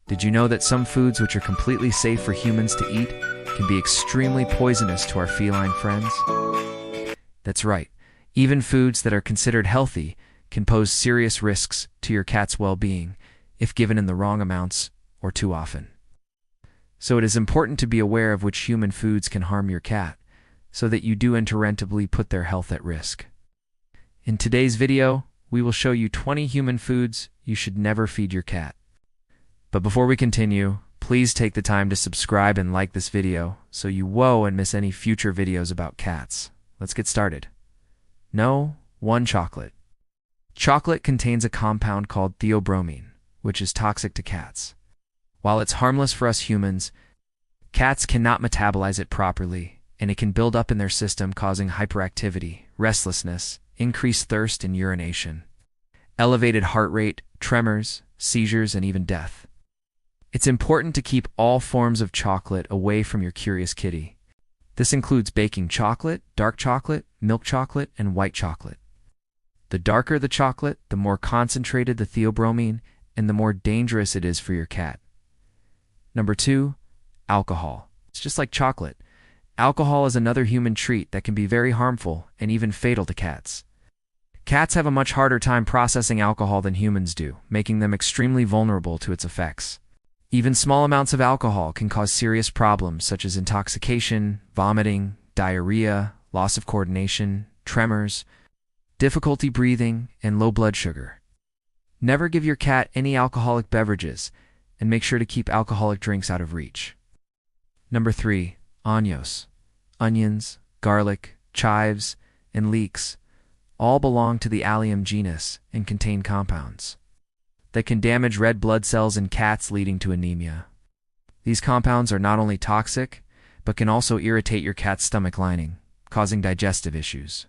Did you know that some foods which are completely safe for humans to eat can be extremely poisonous to our feline friends? That's right. Even foods that are considered healthy can pose serious risks to your cat's well-being if given in the wrong amounts or too often. So it is important to be aware of which human foods can harm your cat, so that you do interrentably put their health at risk. In today's video, we will show you 20 human foods you should never feed your cat. But before we continue, please take the time to subscribe and like this video so you won't miss any future videos about cats. Let's get started. No. 1. Chocolate. Chocolate contains a compound called theobromine, which is toxic to cats. While it's harmless for us humans, cats cannot metabolize it properly, and it can build up in their system, causing hyperactivity, restlessness, increased thirst and urination, elevated heart rate, tremors, seizures, and even death. It's important to keep all forms of chocolate away from your curious kitty. This includes baking chocolate, dark chocolate, milk chocolate, and white chocolate. The darker the chocolate, the more concentrated the theobromine, and the more dangerous it is for your cat. Number 2. Alcohol. It's just like chocolate. Alcohol is another human treat that can be very harmful and even fatal to cats. Cats have a much harder time processing alcohol than humans do, making them extremely vulnerable to its effects. Even small amounts of alcohol can cause serious problems such as intoxication, vomiting, diarrhea, loss of coordination, tremors, difficulty breathing, and low blood sugar. Never give your cat any alcoholic beverages, and make sure to keep alcoholic drinks out of reach. Number 3. Años. Onions, garlic, chives, and leeks all belong to the Allium genus and contain compounds that can damage red blood cells in cats, leading to anemia. These compounds are not only toxic, but can also irritate your cat's stomach lining, causing digestive issues.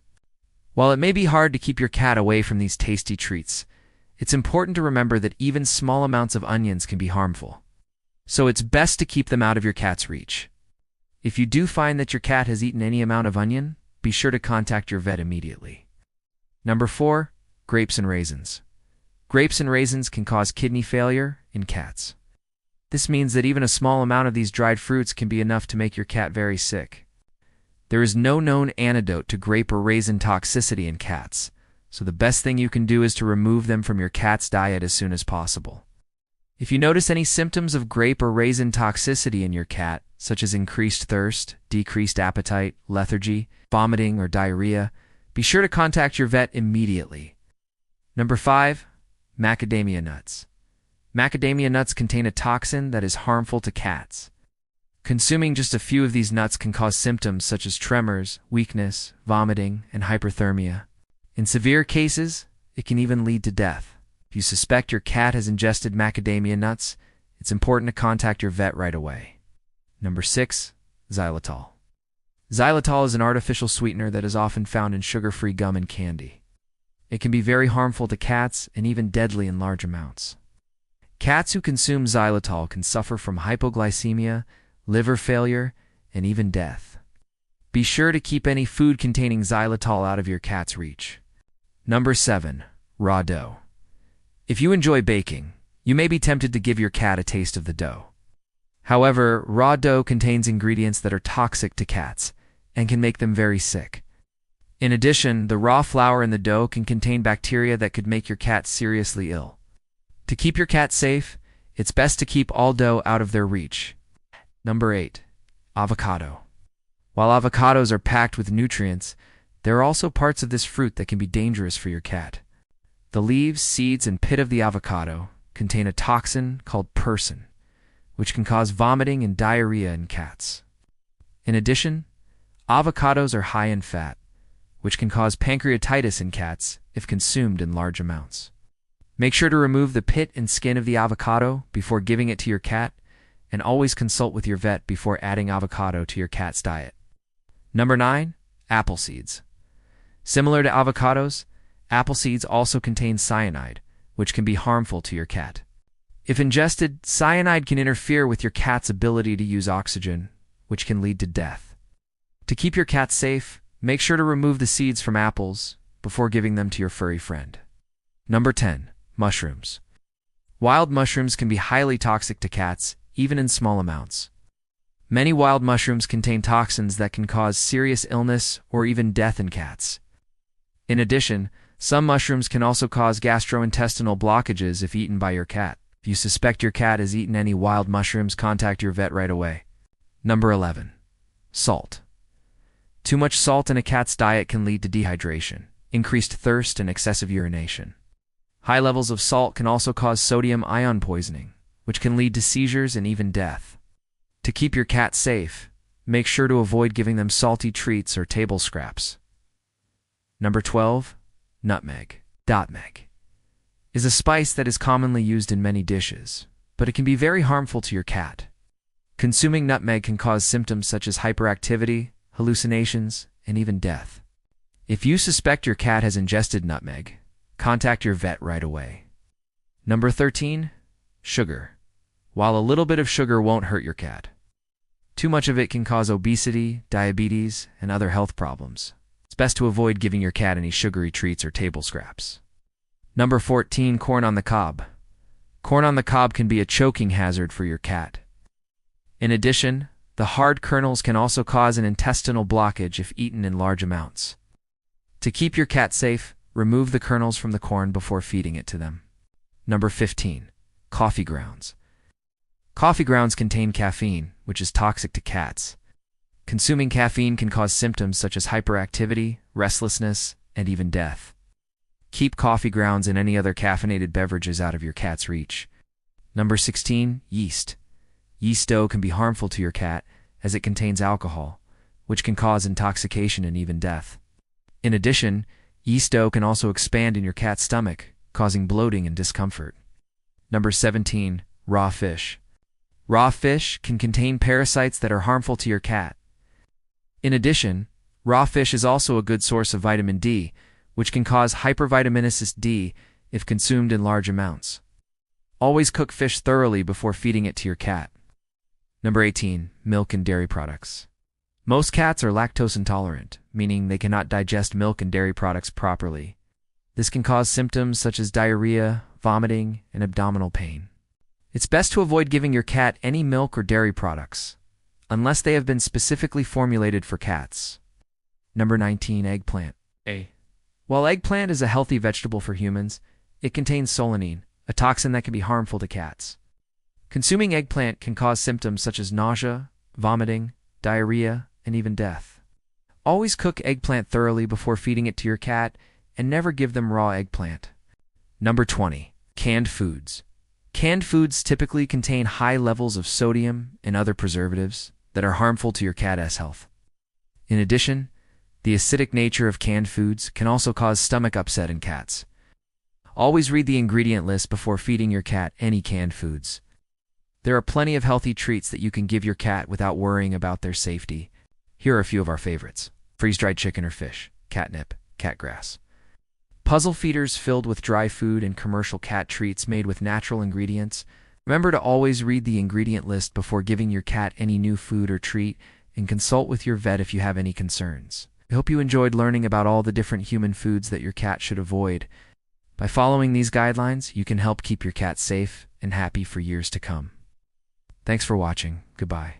While it may be hard to keep your cat away from these tasty treats, it's important to remember that even small amounts of onions can be harmful. So it's best to keep them out of your cat's reach. If you do find that your cat has eaten any amount of onion, be sure to contact your vet immediately. Number 4. Grapes and raisins. Grapes and raisins can cause kidney failure in cats. This means that even a small amount of these dried fruits can be enough to make your cat very sick. There is no known antidote to grape or raisin toxicity in cats, so the best thing you can do is to remove them from your cat's diet as soon as possible. If you notice any symptoms of grape or raisin toxicity in your cat, such as increased thirst, decreased appetite, lethargy, vomiting, or diarrhea, be sure to contact your vet immediately. Number 5. Macadamia nuts. Macadamia nuts contain a toxin that is harmful to cats. Consuming just a few of these nuts can cause symptoms such as tremors, weakness, vomiting, and hyperthermia. In severe cases, it can even lead to death. If you suspect your cat has ingested macadamia nuts, it's important to contact your vet right away. Number 6. Xylitol. Xylitol is an artificial sweetener that is often found in sugar-free gum and candy. It can be very harmful to cats and even deadly in large amounts. Cats who consume xylitol can suffer from hypoglycemia, liver failure, and even death. Be sure to keep any food containing xylitol out of your cat's reach. Number 7. Raw dough. If you enjoy baking, you may be tempted to give your cat a taste of the dough. However, raw dough contains ingredients that are toxic to cats and can make them very sick. In addition, the raw flour in the dough can contain bacteria that could make your cat seriously ill. To keep your cat safe, it's best to keep all dough out of their reach. Number 8. Avocado. While avocados are packed with nutrients, there are also parts of this fruit that can be dangerous for your cat. The leaves, seeds, and pit of the avocado contain a toxin called persin, which can cause vomiting and diarrhea in cats. In addition, avocados are high in fat, which can cause pancreatitis in cats if consumed in large amounts. Make sure to remove the pit and skin of the avocado before giving it to your cat, and always consult with your vet before adding avocado to your cat's diet. Number 9. Apple seeds. Similar to avocados, apple seeds also contain cyanide, which can be harmful to your cat. If ingested, cyanide can interfere with your cat's ability to use oxygen, which can lead to death. To keep your cat safe, make sure to remove the seeds from apples before giving them to your furry friend. Number 10. Mushrooms. Wild mushrooms can be highly toxic to cats, even in small amounts. Many wild mushrooms contain toxins that can cause serious illness or even death in cats. In addition, some mushrooms can also cause gastrointestinal blockages if eaten by your cat. If you suspect your cat has eaten any wild mushrooms, contact your vet right away. Number 11. Salt. Too much salt in a cat's diet can lead to dehydration, increased thirst, and excessive urination. High levels of salt can also cause sodium ion poisoning, which can lead to seizures and even death. To keep your cat safe, make sure to avoid giving them salty treats or table scraps. Number 12. Nutmeg. Nutmeg is a spice that is commonly used in many dishes, but it can be very harmful to your cat. Consuming nutmeg can cause symptoms such as hyperactivity, hallucinations, and even death. If you suspect your cat has ingested nutmeg, contact your vet right away. Number 13. Sugar. While a little bit of sugar won't hurt your cat, too much of it can cause obesity, diabetes, and other health problems. It's best to avoid giving your cat any sugary treats or table scraps. Number 14. Corn on the cob. Corn on the cob can be a choking hazard for your cat. In addition, the hard kernels can also cause an intestinal blockage if eaten in large amounts. To keep your cat safe, remove the kernels from the corn before feeding it to them. Number 15. Coffee grounds. Coffee grounds contain caffeine, which is toxic to cats. Consuming caffeine can cause symptoms such as hyperactivity, restlessness, and even death. Keep coffee grounds and any other caffeinated beverages out of your cat's reach. Number 16. Yeast. Yeast dough can be harmful to your cat as it contains alcohol, which can cause intoxication and even death. In addition, yeast dough can also expand in your cat's stomach, causing bloating and discomfort. Number 17. Raw fish. Raw fish can contain parasites that are harmful to your cat. In addition, raw fish is also a good source of vitamin D, which can cause hypervitaminosis D if consumed in large amounts. Always cook fish thoroughly before feeding it to your cat. Number 18. Milk and dairy products. Most cats are lactose intolerant, meaning they cannot digest milk and dairy products properly. This can cause symptoms such as diarrhea, vomiting, and abdominal pain. It's best to avoid giving your cat any milk or dairy products, unless they have been specifically formulated for cats. Number 19. Eggplant. While eggplant is a healthy vegetable for humans, it contains solanine, a toxin that can be harmful to cats. Consuming eggplant can cause symptoms such as nausea, vomiting, diarrhea, and even death. Always cook eggplant thoroughly before feeding it to your cat, and never give them raw eggplant. Number 20. Canned foods. Canned foods typically contain high levels of sodium and other preservatives that are harmful to your cat's health. In addition, the acidic nature of canned foods can also cause stomach upset in cats. Always read the ingredient list before feeding your cat any canned foods. There are plenty of healthy treats that you can give your cat without worrying about their safety. Here are a few of our favorites: freeze-dried chicken or fish, catnip, cat grass. Puzzle feeders filled with dry food and commercial cat treats made with natural ingredients. Remember to always read the ingredient list before giving your cat any new food or treat, and consult with your vet if you have any concerns. I hope you enjoyed learning about all the different human foods that your cat should avoid. By following these guidelines, you can help keep your cat safe and happy for years to come. Thanks for watching. Goodbye.